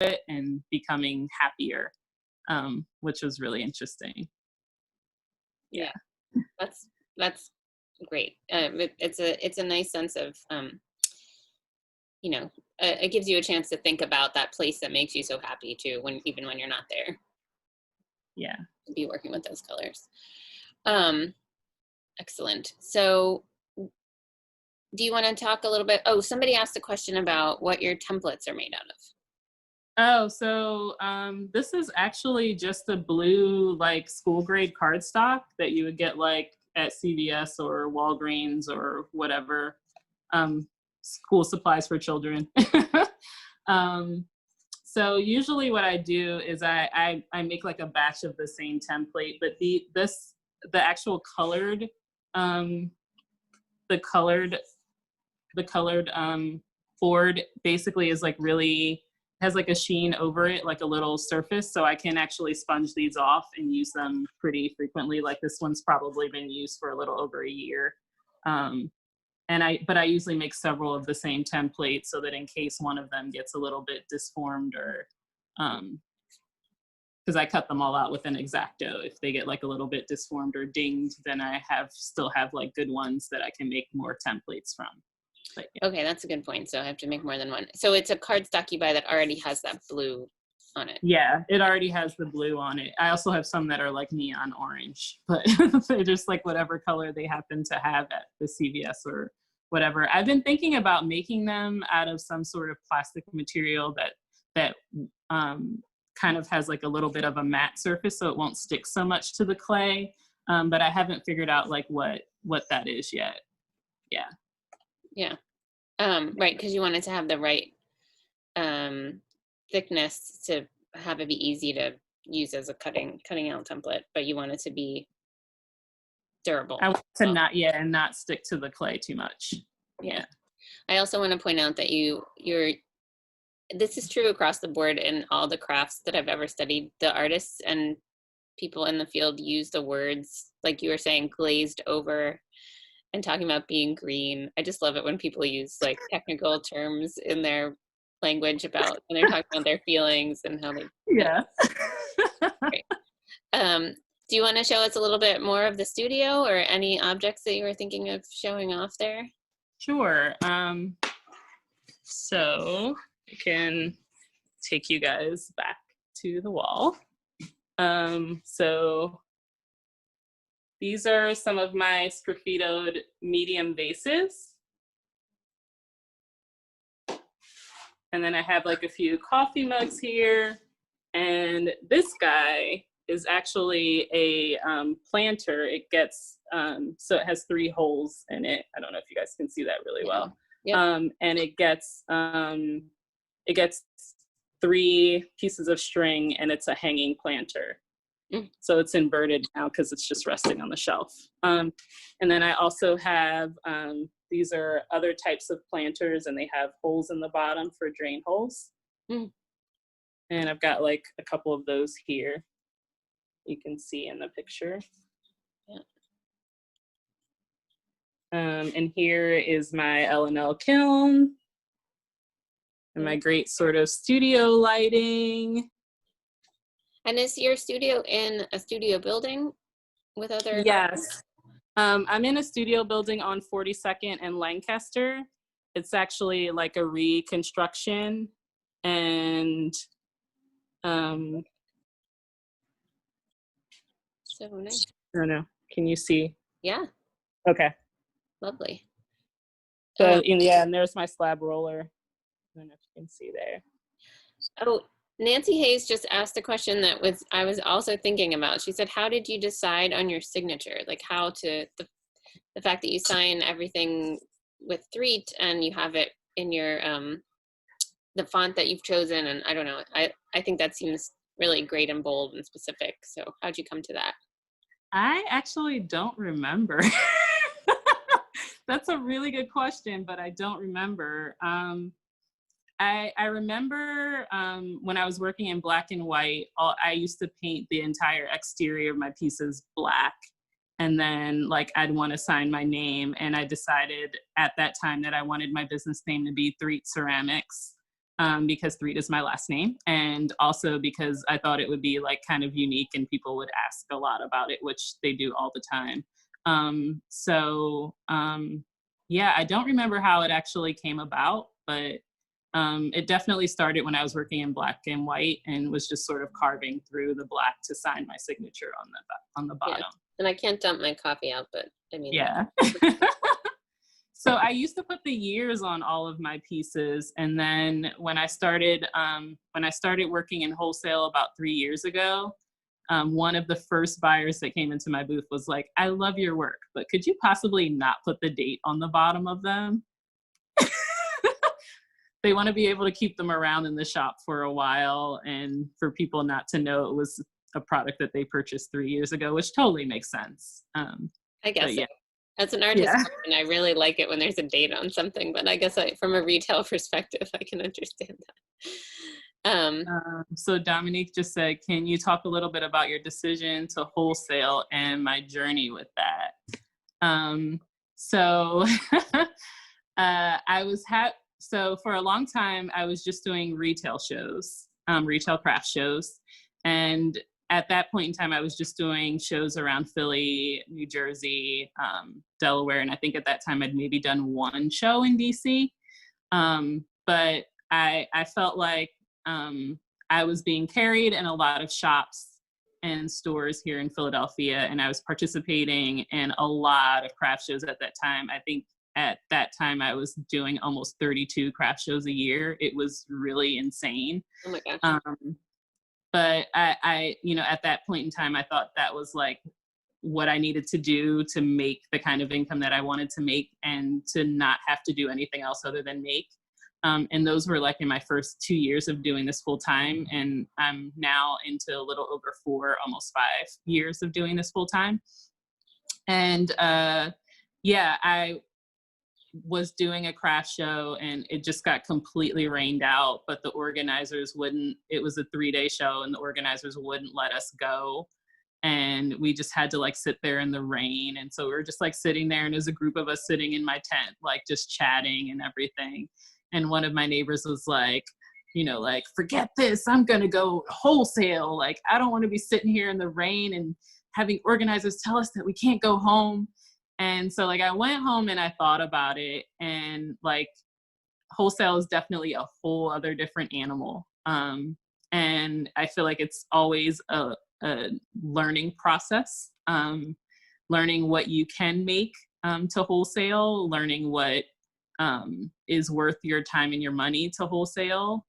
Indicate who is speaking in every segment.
Speaker 1: it and becoming happier, which was really interesting.
Speaker 2: Yeah, that's great. It's a nice sense of, it gives you a chance to think about that place that makes you so happy too, even when you're not there.
Speaker 1: Yeah.
Speaker 2: To be working with those colors. Excellent. So do you want to talk a little bit? Oh, somebody asked a question about what your templates are made out of.
Speaker 1: Oh, so this is actually just a blue, like, school grade cardstock that you would get like at CVS or Walgreens or whatever, school supplies for children. So usually what I do is I make like a batch of the same template, but the actual colored, the colored board basically is like really has like a sheen over it, like a little surface, so I can actually sponge these off and use them pretty frequently. Like this one's probably been used for a little over a year. But I usually make several of the same templates so that in case one of them gets a little bit disformed or, because I cut them all out with an X-Acto. If they get like a little bit disformed or dinged, then I still have like good ones that I can make more templates from. But, yeah.
Speaker 2: Okay, that's a good point. So I have to make more than one. So it's a cardstock you buy that already has that blue on it.
Speaker 1: Yeah, it already has the blue on it. I also have some that are like neon orange, but they're just like whatever color they happen to have at the CVS or whatever. I've been thinking about making them out of some sort of plastic material that kind of has like a little bit of a matte surface so it won't stick so much to the clay. But I haven't figured out like what that is yet. Yeah.
Speaker 2: Yeah. Right, because you want it to have the right thickness to have it be easy to use as a cutting out template, but you want it to be durable.
Speaker 1: I want to not stick to the clay too much.
Speaker 2: Yeah. I also want to point out that this is true across the board in all the crafts that I've ever studied. The artists and people in the field use the words, like you were saying, glazed over, and talking about being green. I just love it when people use like technical terms in their language about when they're talking about their feelings and how they.
Speaker 1: Yeah.
Speaker 2: Great. Do you want to show us a little bit more of the studio or any objects that you were thinking of showing off there?
Speaker 1: Sure. So I can take you guys back to the wall. So these are some of my sgraffitoed medium vases. And then I have like a few coffee mugs here. And this guy is actually a planter. It gets, so it has 3 holes in it. I don't know if you guys can see that really well.
Speaker 2: Yep.
Speaker 1: And it gets 3 pieces of string, and it's a hanging planter. So it's inverted now because it's just resting on the shelf. And then I also have, these are other types of planters, and they have holes in the bottom for drain holes. And I've got like a couple of those here. You can see in the picture. And here is my L&L kiln and my great sort of studio lighting.
Speaker 2: And is your studio in a studio building with other?
Speaker 1: Yes. I'm in a studio building on 42nd and Lancaster. It's actually like a reconstruction, and
Speaker 2: so nice.
Speaker 1: I don't know. Can you see?
Speaker 2: Yeah.
Speaker 1: Okay.
Speaker 2: Lovely.
Speaker 1: So and there's my slab roller. I don't know if you can see there.
Speaker 2: Oh, Nancy Hayes just asked a question that I was also thinking about. She said, how did you decide on your signature? Like the fact that you sign everything with Threet and you have it in your, the font that you've chosen. And I don't know, I think that seems really great and bold and specific. So how'd you come to that?
Speaker 1: I actually don't remember. That's a really good question, but I don't remember. I remember when I was working in black and white, I used to paint the entire exterior of my pieces black. And then like I'd want to sign my name. And I decided at that time that I wanted my business name to be Threet Ceramics. because Threet is my last name, and also because I thought it would be like kind of unique and people would ask a lot about it, which they do all the time. Yeah, I don't remember how it actually came about, but it definitely started when I was working in black and white and was just sort of carving through the black to sign my signature on the bottom.
Speaker 2: Yeah. And I can't dump my coffee out, but I mean,
Speaker 1: yeah. So I used to put the years on all of my pieces, and then when I started working in wholesale about 3 years ago, one of the first buyers that came into my booth was like, "I love your work, but could you possibly not put the date on the bottom of them?" They want to be able to keep them around in the shop for a while, and for people not to know it was a product that they purchased 3 years ago, which totally makes sense.
Speaker 2: I guess
Speaker 1: yeah.
Speaker 2: as an artist,
Speaker 1: Yeah.
Speaker 2: and I really like it when there's a date on something, but I guess from a retail perspective, I can understand that.
Speaker 1: So Dominique just said, can you talk a little bit about your decision to wholesale and my journey with that? So so for a long time, I was just doing retail shows, retail craft shows. And at that point in time, I was just doing shows around Philly, New Jersey, Delaware. And I think at that time I'd maybe done one show in DC. But I felt like I was being carried in a lot of shops and stores here in Philadelphia, and I was participating in a lot of craft shows at that time. I think at that time I was doing almost 32 craft shows a year. It was really insane.
Speaker 2: Oh my gosh.
Speaker 1: But I, at that point in time, I thought that was like what I needed to do to make the kind of income that I wanted to make and to not have to do anything else other than make. And those were like in my first 2 years of doing this full time. And I'm now into a little over 4, almost 5 years of doing this full time. And I was doing a craft show and it just got completely rained out, but the organizers wouldn't. It was a 3-day show and the organizers wouldn't let us go. And we just had to like sit there in the rain. And so we were just like sitting there, and there's a group of us sitting in my tent, like just chatting and everything. And one of my neighbors was like, like, forget this, I'm gonna go wholesale. Like, I don't want to be sitting here in the rain and having organizers tell us that we can't go home. And so like I went home and I thought about it, and like wholesale is definitely a whole other different animal. And I feel like it's always a learning process, learning what you can make to wholesale, learning what is worth your time and your money to wholesale,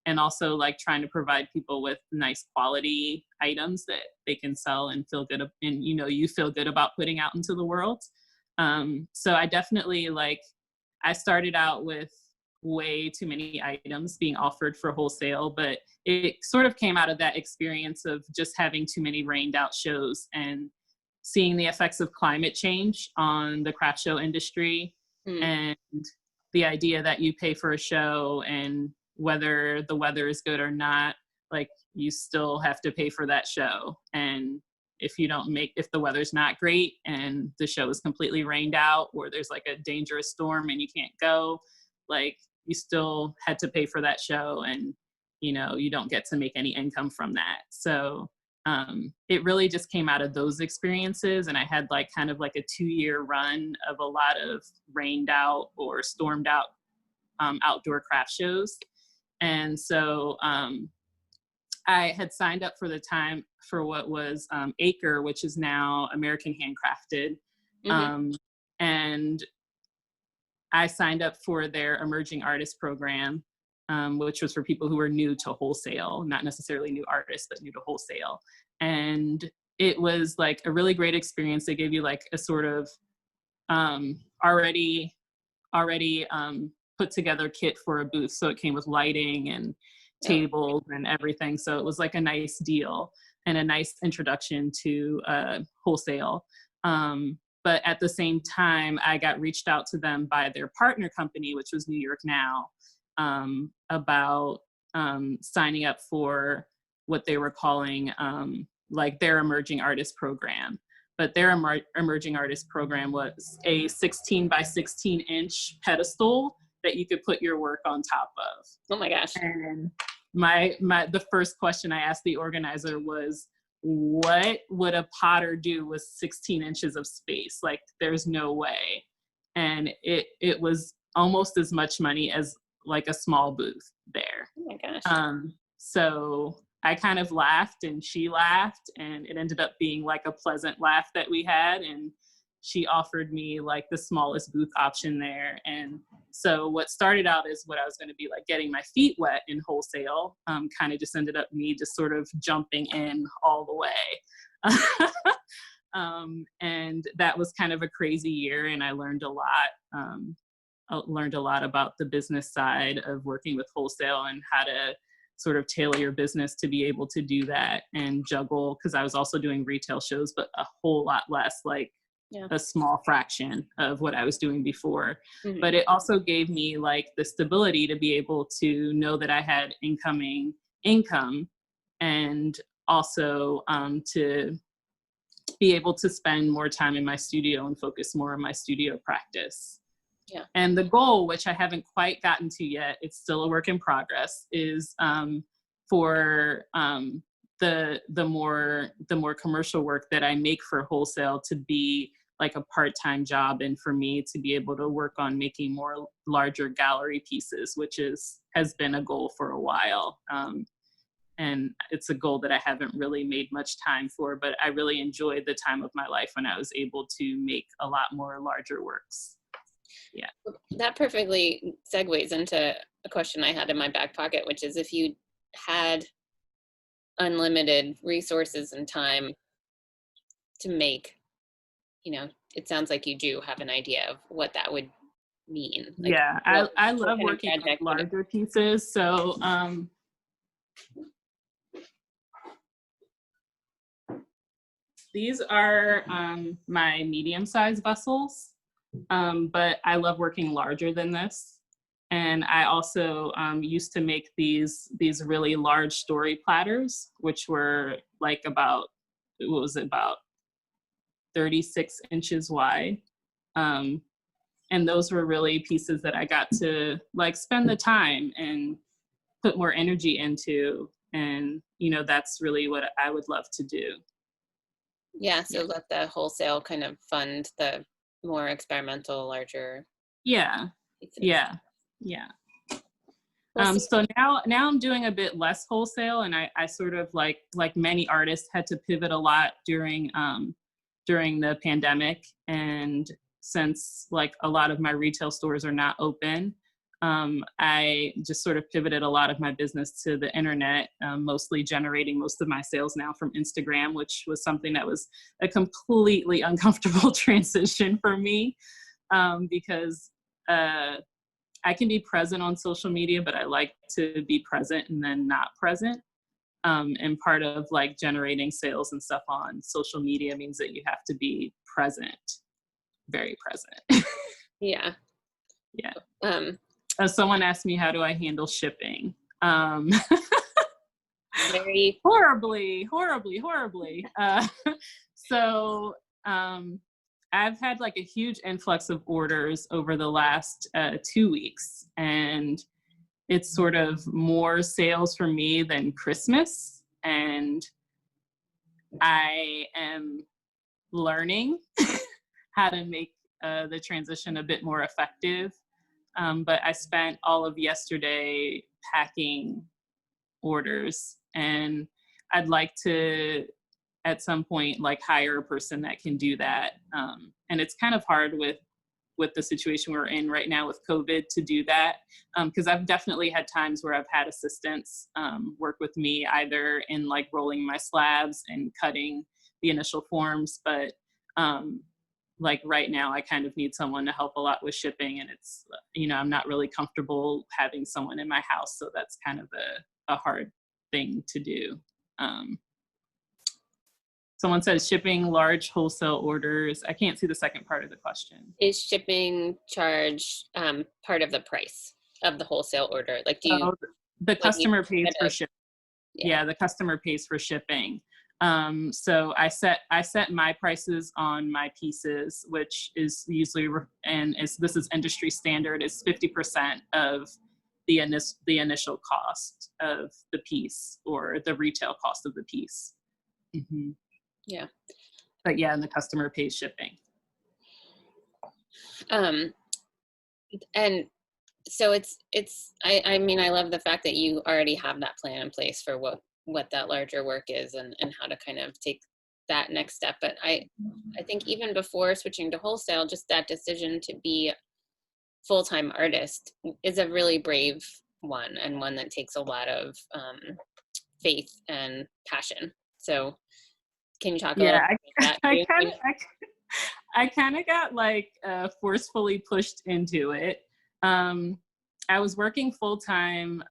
Speaker 1: and also like trying to provide people with nice quality items that they can sell and feel good, and you feel good about putting out into the world. So I definitely I started out with way too many items being offered for wholesale, but it sort of came out of that experience of just having too many rained out shows and seeing the effects of climate change on the craft show industry. And the idea that you pay for a show, and whether the weather is good or not, like you still have to pay for that show. And if the weather's not great and the show is completely rained out, or there's like a dangerous storm and you can't go, like you still had to pay for that show, and you don't get to make any income from that. So it really just came out of those experiences. And I had kind of a 2-year run of a lot of rained out or stormed out outdoor craft shows. And so I had signed up for the time for what was Acre, which is now American Handcrafted. And I signed up for their emerging artist program, which was for people who were new to wholesale, not necessarily new artists, but new to wholesale. And it was a really great experience. They gave you a sort of already put together kit for a booth. So it came with lighting and tables and everything. So it was a nice deal and a nice introduction to wholesale. But at the same time, I got reached out to them by their partner company, which was New York Now, about signing up for what they were calling their emerging artist program. But their emerging artist program was a 16 by 16 inch pedestal that you could put your work on top of.
Speaker 2: Oh my gosh.
Speaker 1: And the first question I asked the organizer was, what would a potter do with 16 inches of space? Like, there's no way. And it was almost as much money as like a small booth there.
Speaker 2: Oh my gosh.
Speaker 1: So I kind of laughed and she laughed, and it ended up being like a pleasant laugh that we had. And she offered me like the smallest booth option there. And so what started out as what I was going to be like getting my feet wet in wholesale, kind of just ended up me just sort of jumping in all the way. And that was kind of a crazy year, and I learned a lot. I learned a lot about the business side of working with wholesale and how to sort of tailor your business to be able to do that and juggle, because I was also doing retail shows, but a whole lot less, like a small fraction of what I was doing before. Mm-hmm. But it also gave me like the stability to be able to know that I had incoming income, and also to be able to spend more time in my studio and focus more on my studio practice. Yeah. And the goal, which I haven't quite gotten to yet, it's still a work in progress, is for the more commercial work that I make for wholesale to be like a part-time job, and for me to be able to work on making more larger gallery pieces, which has been a goal for a while. And it's a goal that I haven't really made much time for, but I really enjoyed the time of my life when I was able to make a lot more larger works. Yeah.
Speaker 2: That perfectly segues into a question I had in my back pocket, which is, if you had unlimited resources and time to make, it sounds like you do have an idea of what that would mean. Like,
Speaker 1: yeah, I love working on larger pieces. So these are my medium-sized vessels, but I love working larger than this. And I also used to make these really large story platters, which were like about 36 inches wide. And those were really pieces that I got to like spend the time and put more energy into. And, that's really what I would love to do.
Speaker 2: Yeah, so let the wholesale kind of fund the more experimental, larger.
Speaker 1: Yeah, pieces. Yeah. So now I'm doing a bit less wholesale, and I sort of like many artists had to pivot a lot during the pandemic. And since like a lot of my retail stores are not open, I just sort of pivoted a lot of my business to the internet, mostly generating most of my sales now from Instagram, which was something that was a completely uncomfortable transition for me, because I can be present on social media, but I like to be present and then not present. And part of like generating sales and stuff on social media means that you have to be present, very present.
Speaker 2: Yeah.
Speaker 1: Yeah. Someone asked me, how do I handle shipping?
Speaker 2: Very
Speaker 1: horribly. So I've had like a huge influx of orders over the last 2 weeks, and it's sort of more sales for me than Christmas. And I am learning how to make the transition a bit more effective. But I spent all of yesterday packing orders, and I'd like to, at some point, like hire a person that can do that. And it's kind of hard with the situation we're in right now with COVID to do that. Because I've definitely had times where I've had assistants work with me, either in like rolling my slabs and cutting the initial forms. But like right now, I kind of need someone to help a lot with shipping, and it's, I'm not really comfortable having someone in my house. So that's kind of a hard thing to do. Someone says shipping large wholesale orders. I can't see the second part of the question.
Speaker 2: Is shipping charge part of the price of the wholesale order? Like, do you?
Speaker 1: The customer pays for shipping. Yeah, the customer pays for shipping. So I set my prices on my pieces, which is usually, this is industry standard, is 50% of the initial cost of the piece, or the retail cost of the piece. Mm-hmm.
Speaker 2: Yeah.
Speaker 1: But yeah, and the customer pays shipping.
Speaker 2: And so I mean, I love the fact that you already have that plan in place for what that larger work is, and how to kind of take that next step. But I think even before switching to wholesale, just that decision to be full-time artist is a really brave one, and one that takes a lot of faith and passion. So can you talk a little bit about that too?
Speaker 1: I kind of got like forcefully pushed into it. I was working full-time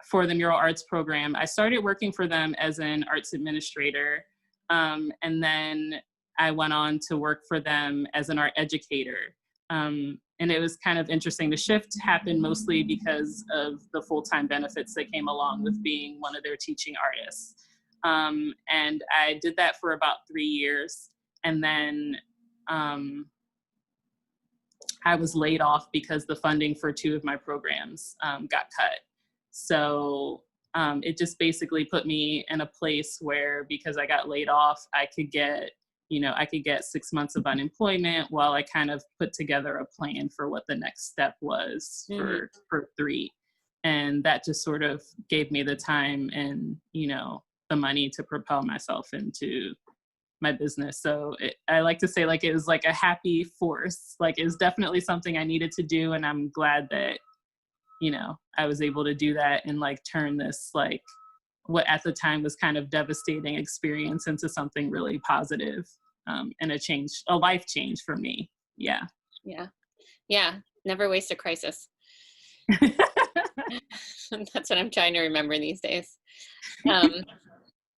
Speaker 1: for the mural arts program. I started working for them as an arts administrator, and then I went on to work for them as an art educator. And it was kind of interesting. The shift happened mostly because of the full-time benefits that came along with being one of their teaching artists. And I did that for about 3 years. And then I was laid off because the funding for 2 of my programs got cut. So it just basically put me in a place where, because I got laid off, I could get 6 months of unemployment while I kind of put together a plan for what the next step was for Threet. And that just sort of gave me the time and, the money to propel myself into my business. So I like to say, like, it was like a happy force. Like, it was definitely something I needed to do. And I'm glad that, I was able to do that and like turn this, like, what at the time was kind of devastating experience into something really positive, and a life change for me. Yeah.
Speaker 2: Yeah. Never waste a crisis. That's what I'm trying to remember these days.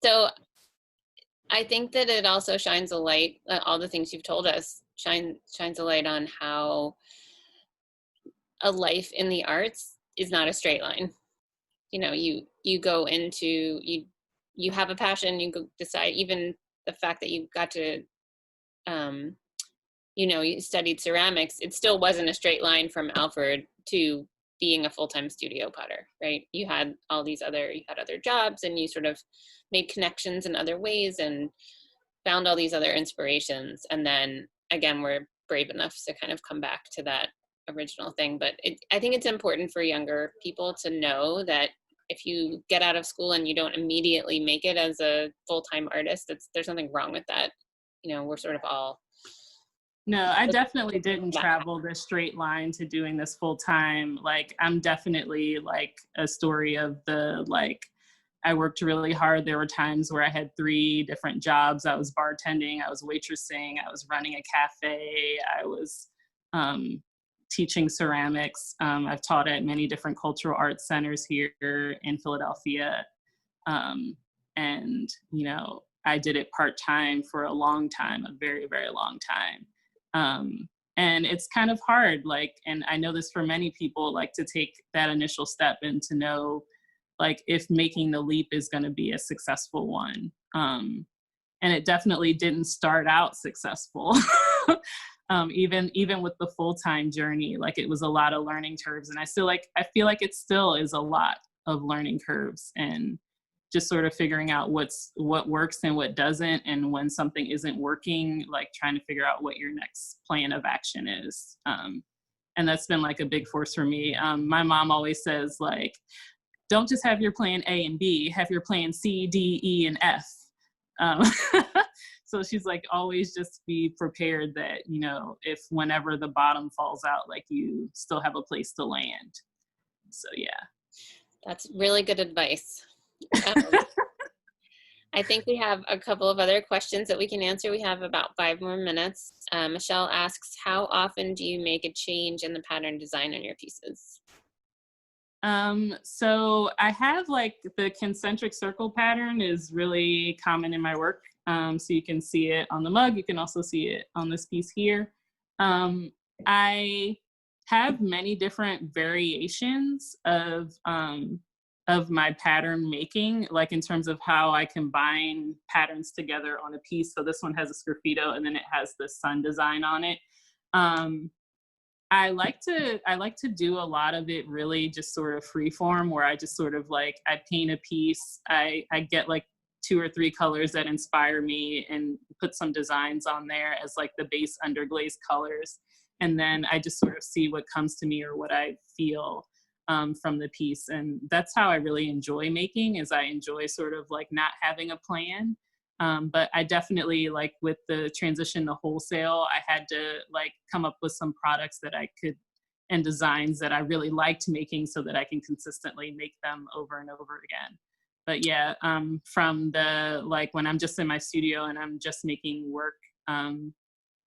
Speaker 2: So I think that it also shines a light, all the things you've told us shines a light on how a life in the arts is not a straight line. You go into, you have a passion, you go decide, even the fact that you got to, you studied ceramics, it still wasn't a straight line from Alfred to being a full-time studio potter, right? You had other jobs, and you sort of made connections in other ways and found all these other inspirations. And then again, we're brave enough to kind of come back to that original thing. But I think it's important for younger people to know that if you get out of school and you don't immediately make it as a full-time artist, there's something wrong with that. We're sort of all.
Speaker 1: No, I definitely didn't travel the straight line to doing this full time. Like, I'm definitely like a story of I worked really hard. There were times where I had 3 different jobs. I was bartending, I was waitressing, I was running a cafe, I was teaching ceramics. I've taught at many different cultural arts centers here in Philadelphia. And, I did it part-time for a long time, a very, very long time. And it's kind of hard, and I know this for many people, to take that initial step and to know, if making the leap is going to be a successful one. And it definitely didn't start out successful. Even with the full-time journey, it was a lot of learning curves. And I feel like it still is a lot of learning curves, and just sort of figuring out what works and what doesn't. And when something isn't working, trying to figure out what your next plan of action is. And that's been a big force for me. My mom always says, don't just have your plan A and B, have your plan C, D, E, and F. So she's always just be prepared that, if whenever the bottom falls out, you still have a place to land. So yeah.
Speaker 2: That's really good advice. I think we have a couple of other questions that we can answer. We have about 5 more minutes. Michelle asks, how often do you make a change in the pattern design on your pieces?
Speaker 1: So I have the concentric circle pattern is really common in my work. So you can see it on the mug. You can also see it on this piece here. I have many different variations of of my pattern making, like in terms of how I combine patterns together on a piece. So this one has a sgraffito and then it has the sun design on it. I like to do a lot of it really just sort of free form, where I just sort of like, I paint a piece, I get like 2 or 3 colors that inspire me and put some designs on there as like the base underglaze colors. And then I just sort of see what comes to me or what I feel from the piece. And that's how I really enjoy making, is I enjoy sort of like not having a plan. But I definitely, like with the transition to wholesale, I had to like come up with some products that I could, and designs that I really liked making, so that I can consistently make them over and over again. But yeah, from the, like when I'm just in my studio and I'm just making work,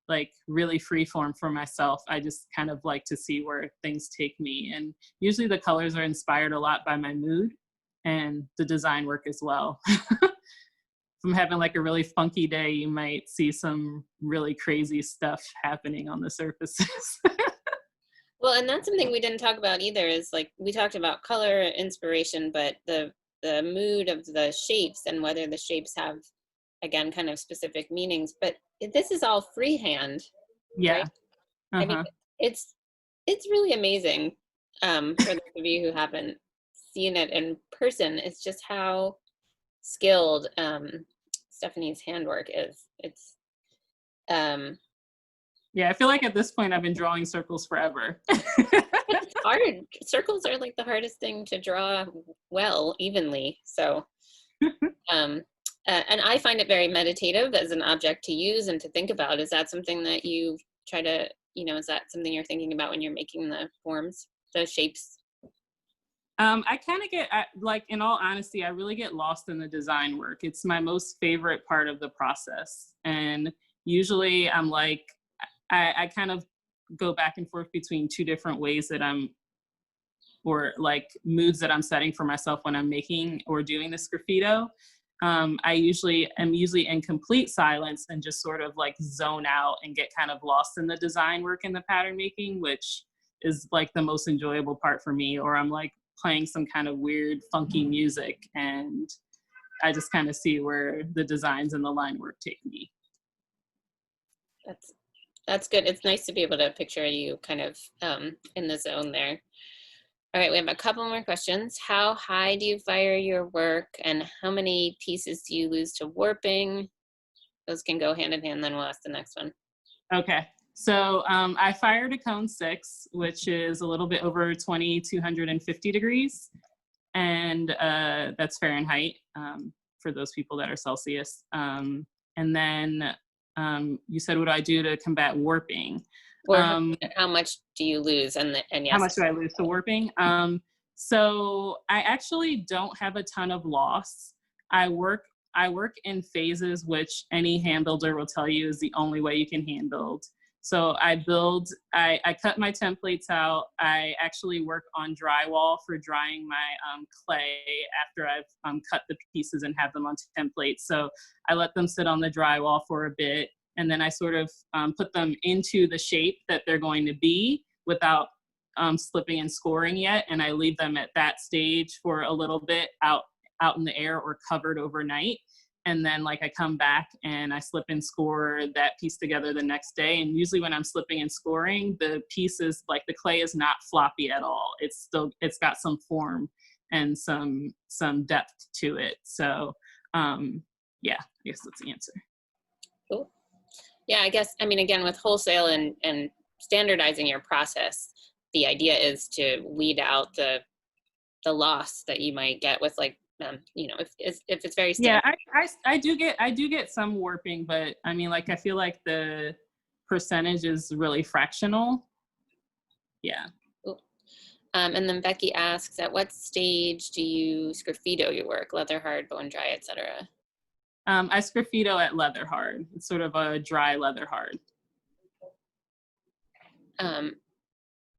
Speaker 1: like really free form for myself, I just kind of like to see where things take me. And usually the colors are inspired a lot by my mood and the design work as well. If I'm having like a really funky day, you might see some really crazy stuff happening on the surfaces.
Speaker 2: Well, and that's something we didn't talk about either, is like, we talked about color inspiration, but the mood of the shapes, and whether the shapes have, again, kind of specific meanings. But this is all freehand,
Speaker 1: Yeah.
Speaker 2: right? I mean, it's really amazing. For those of you who haven't seen it in person, it's just how skilled Stefani's handwork is. It's
Speaker 1: yeah, I feel like at this point I've been drawing circles forever.
Speaker 2: it's hard. Circles are like the hardest thing to draw well, evenly. So and I find it very meditative as an object to use and to think about. Is that something that you try to, is that something you're thinking about when you're making the forms, the shapes?
Speaker 1: I kind of get, like, in all honesty, I really get lost in the design work. It's my most favorite part of the process. And usually I'm like, I kind of go back and forth between 2 different ways that or like moods that I'm setting for myself when I'm making or doing this graffito. I'm usually in complete silence and just sort of like zone out and get kind of lost in the design work and the pattern making, which is like the most enjoyable part for me. Or I'm like playing some kind of weird, funky music, and I just kind of see where the designs and the line work take me.
Speaker 2: That's good. It's nice to be able to picture you kind of in the zone there. All right, we have a couple more questions. How high do you fire your work, and how many pieces do you lose to warping? Those can go hand in hand, then we'll ask the next one.
Speaker 1: Okay, so I fired a cone 6, which is a little bit over 2,250 degrees. And that's Fahrenheit for those people that are Celsius. And then you said, what do I do to combat warping?
Speaker 2: Or how much do you lose? And yes.
Speaker 1: How much do I lose to warping? So I actually don't have a ton of loss. I work in phases, which any hand builder will tell you is the only way you can hand build. So I cut my templates out. I actually work on drywall for drying my clay after I've cut the pieces and have them on templates. So I let them sit on the drywall for a bit, and then I sort of put them into the shape that they're going to be without slipping and scoring yet. And I leave them at that stage for a little bit out in the air or covered overnight. And then like I come back and I slip and score that piece together the next day. And usually when I'm slipping and scoring, the pieces, like the clay is not floppy at all. It's got some form and some depth to it. So yeah, I guess that's the answer.
Speaker 2: Cool. Yeah, I guess, I mean, again, with wholesale and standardizing your process, the idea is to weed out the loss that you might get with like, if it's very standard.
Speaker 1: Yeah, I do get some warping, but I mean, like, I feel like the percentage is really fractional. Yeah.
Speaker 2: Cool. And then Becky asks, at what stage do you sgraffito your work? Leather hard, bone dry, etc.
Speaker 1: I sgraffito at leather hard. It's sort of a dry leather hard.
Speaker 2: And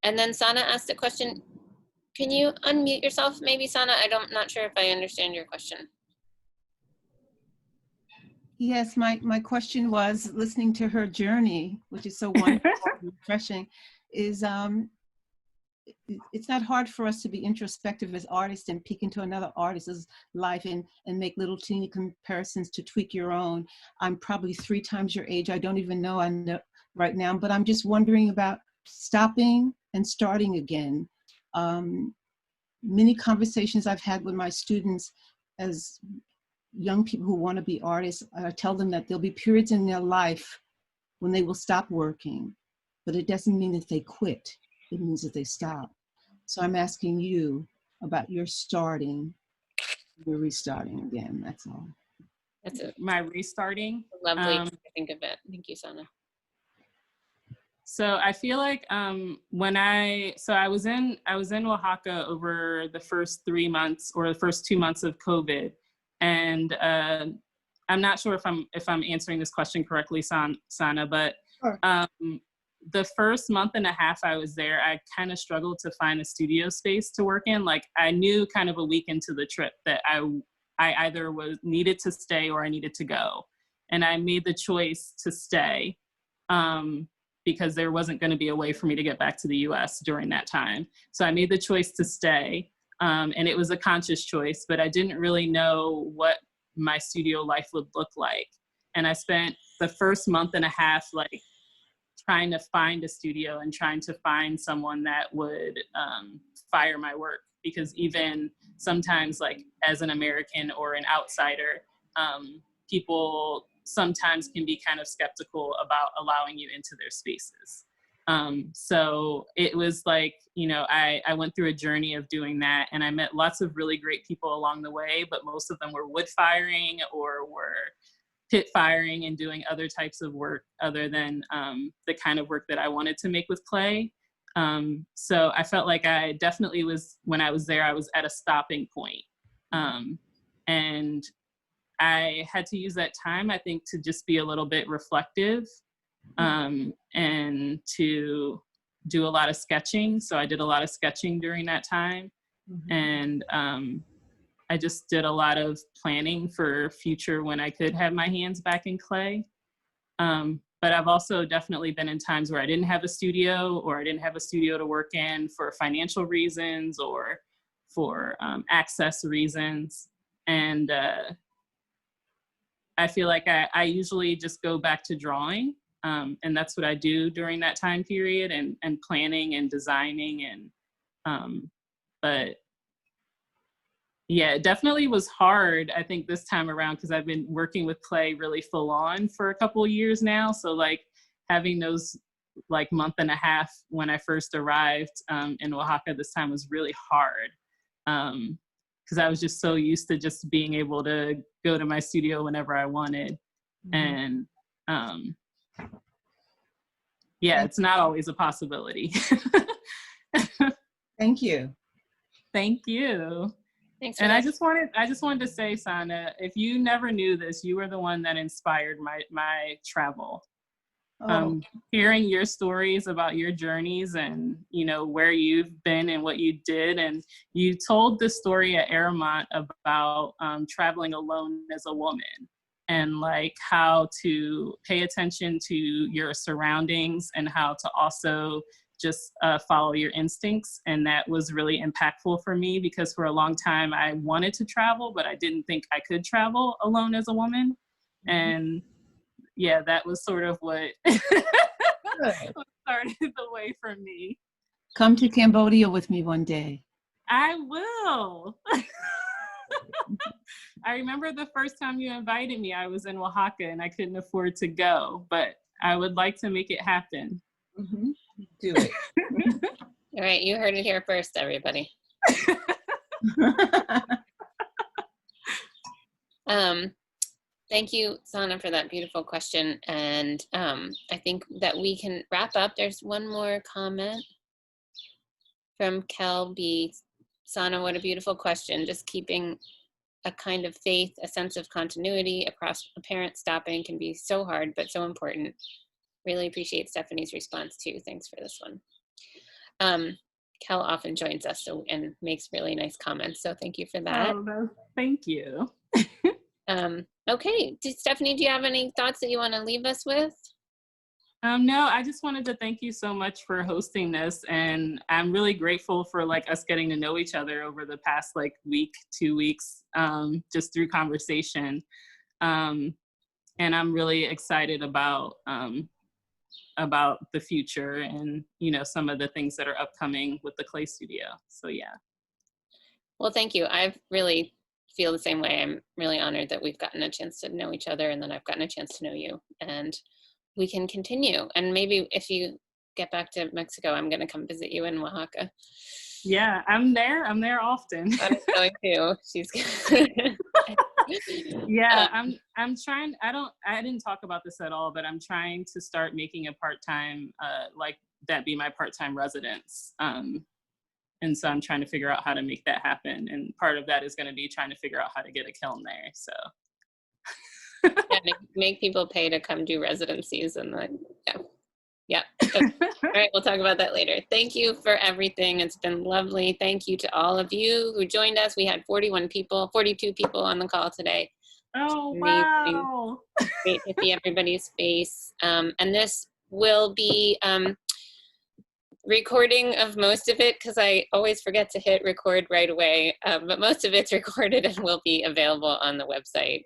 Speaker 2: then Sana asked a question. Can you unmute yourself, maybe, Sana? I'm not sure if I understand your question.
Speaker 3: Yes, my question was, listening to her journey, which is so wonderful and refreshing, is it's not hard for us to be introspective as artists and peek into another artist's life and make little teeny comparisons to tweak your own. I'm probably 3 times your age. I don't even know I know right now, but I'm just wondering about stopping and starting again. Many conversations I've had with my students as young people who want to be artists, I tell them that there'll be periods in their life when they will stop working, but it doesn't mean that they quit. It means that they stop. So I'm asking you about your starting, your restarting again, that's all.
Speaker 2: That's
Speaker 1: My restarting.
Speaker 2: lovely to think of it. Thank you, Sana.
Speaker 1: So I feel like when I was in Oaxaca over the first 3 months or the first 2 months of COVID, and I'm not sure if I'm answering this question correctly, Sana, but
Speaker 3: Sure.
Speaker 1: The first month and a half I was there, I kind of struggled to find a studio space to work in. Like I knew kind of a week into the trip that I either needed to stay or I needed to go, and I made the choice to stay. Because there wasn't going to be a way for me to get back to the US during that time. So I made the choice to stay. And it was a conscious choice, but I didn't really know what my studio life would look like. And I spent the first month and a half like trying to find a studio and trying to find someone that would fire my work. Because even sometimes like as an American or an outsider, people sometimes can be kind of skeptical about allowing you into their spaces. So it was like, you know, I went through a journey of doing that, and I met lots of really great people along the way, but most of them were wood firing or were pit firing and doing other types of work other than the kind of work that I wanted to make with clay. So I felt like I definitely was, when I was there, I was at a stopping point. And I had to use that time, I think, to just be a little bit reflective and to do a lot of sketching. So I did a lot of sketching during that time. And I just did a lot of planning for future when I could have my hands back in clay. But I've also definitely been in times where I didn't have a studio or I didn't have a studio to work in for financial reasons or for access reasons. And I feel like I usually just go back to drawing. And that's what I do during that time period and planning and designing. And, but yeah, it definitely was hard, I think, this time around, because I've been working with clay really full on for a couple of years now. So like having those like month and a half when I first arrived in Oaxaca this time was really hard. Because I was just so used to just being able to go to my studio whenever I wanted. And yeah, it's not always a possibility.
Speaker 3: Thank you.
Speaker 1: Thank you.
Speaker 2: Thanks.
Speaker 1: And I just wanted to say, Sana, if you never knew this, you were the one that inspired my travel. Hearing your stories about your journeys and, you know, where you've been and what you did. And you told the story at Aramont about traveling alone as a woman and like how to pay attention to your surroundings and how to also just follow your instincts. And that was really impactful for me because for a long time I wanted to travel, but I didn't think I could travel alone as a woman. And yeah, that was sort of what started the way for me.
Speaker 3: Come to Cambodia with me one day.
Speaker 1: I will. I remember the first time you invited me, I was in Oaxaca and I couldn't afford to go, but I would like to make it happen.
Speaker 3: Do it.
Speaker 2: All right, you heard it here first, everybody. Thank you, Sana, for that beautiful question. And I think that we can wrap up. There's one more comment from Kel B. Sana, what a beautiful question. Just keeping a kind of faith, a sense of continuity across a parent stopping can be so hard, but so important. Really appreciate Stephanie's response too. Thanks for this one. Kel often joins us and makes really nice comments, so thank you for that.
Speaker 1: Oh, no, thank you.
Speaker 2: Okay, Stephanie, do you have any thoughts that you want to leave us with?
Speaker 1: No, I just wanted to thank you so much for hosting this, and I'm really grateful for like us getting to know each other over the past like week, 2 weeks, just through conversation. And I'm really excited about the future and, you know, some of the things that are upcoming with the clay studio. So yeah.
Speaker 2: Well, thank you. I really feel the same way. I'm really honored that we've gotten a chance to know each other, and then I've gotten a chance to know you, and we can continue. And maybe if you get back to Mexico, I'm going to come visit you in Oaxaca.
Speaker 1: Yeah, I'm there often.
Speaker 2: I'm going to. She's
Speaker 1: Yeah, I'm trying. I didn't talk about this at all, but I'm trying to start making a part-time like that be my part-time residence. And so I'm trying to figure out how to make that happen. And part of that is going to be trying to figure out how to get a kiln there. So
Speaker 2: yeah, make people pay to come do residencies, and then yeah. Okay. All right, we'll talk about that later. Thank you for everything. It's been lovely. Thank you to all of you who joined us. We had 42 people on the call today.
Speaker 1: oh
Speaker 2: Amazing.
Speaker 1: wow.
Speaker 2: Great to see everybody's face. And this will be recording of most of it, because I always forget to hit record right away, but most of it's recorded and will be available on the website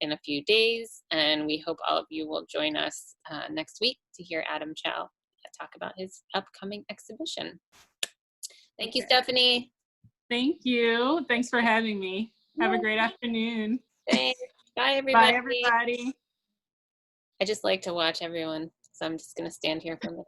Speaker 2: in a few days. And we hope all of you will join us next week to hear Adam Chow talk about his upcoming exhibition. Thank you, Stephanie.
Speaker 1: Thank you. Thanks for having me. Have a great afternoon.
Speaker 2: Thanks. Bye, everybody.
Speaker 1: Bye, everybody.
Speaker 2: I just like to watch everyone, so I'm just going to stand here for a minute.